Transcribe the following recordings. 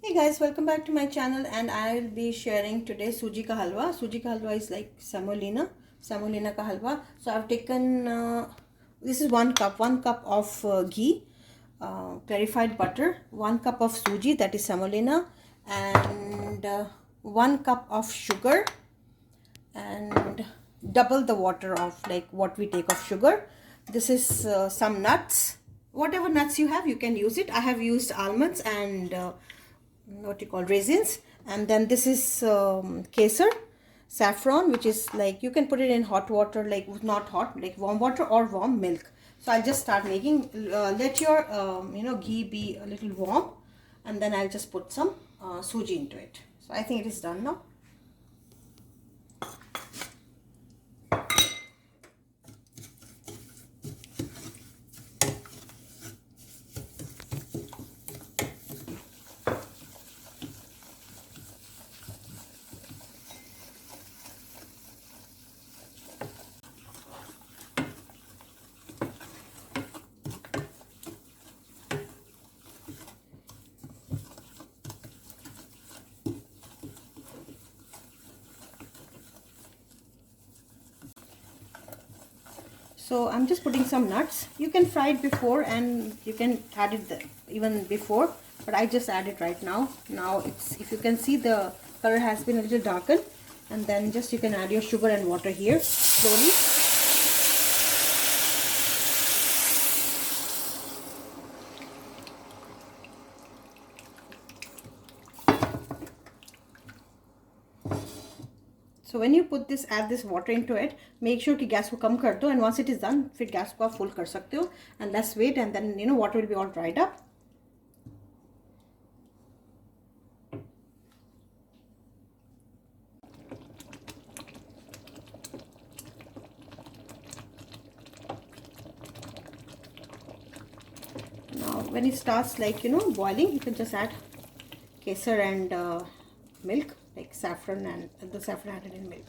Hey guys, welcome back to my channel, and I'll be sharing today Suji ka halwa. Suji ka halwa is like semolina ka halwa. So I've taken this is one cup of ghee, clarified butter, 1 cup of suji, that is semolina, and 1 cup of sugar, and double the water of like what we take of sugar. This is some nuts. Whatever nuts you have, you can use it. I have used almonds and what you call raisins. And then this is kesar, saffron, which is like you can put it in hot water, like not hot, like warm water or warm milk. So I'll just start making. Let your ghee be a little warm, and then I'll just put some suji into it. So I think it is done now. So I'm just putting some nuts. You can fry it before and you can add it even before, but I just add it right now. Now it's, if you can see, the color has been a little darkened, and then just you can add your sugar and water here slowly. So when you put this, add this water into it, make sure कि gas को कम कर दो, and once it is done, फिर gas को आप full कर सकते हो, and let's wait, and then water will be all dried up. Now when it starts like boiling, you can just add kesar and milk, like saffron, and the saffron added in milk.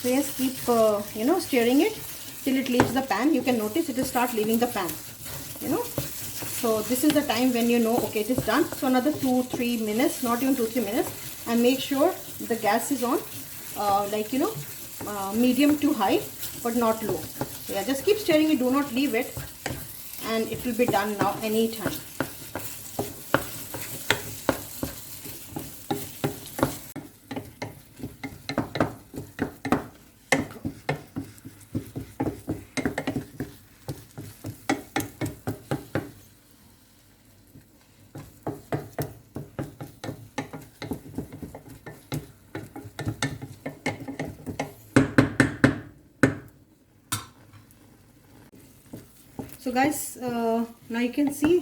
So yes, keep stirring it till it leaves the pan. You can notice it will start leaving the pan. So this is the time when okay, it is done. So another 2-3 minutes, not even 2-3 minutes, and make sure the gas is on medium to high, but not low. So yeah, just keep stirring it. Do not leave it, and it will be done now anytime. So guys, now you can see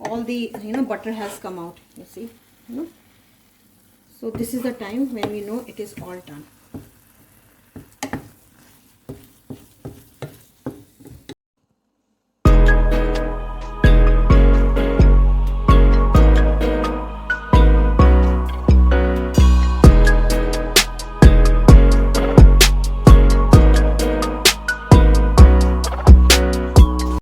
all the butter has come out. You see, so this is the time when we know it is all done.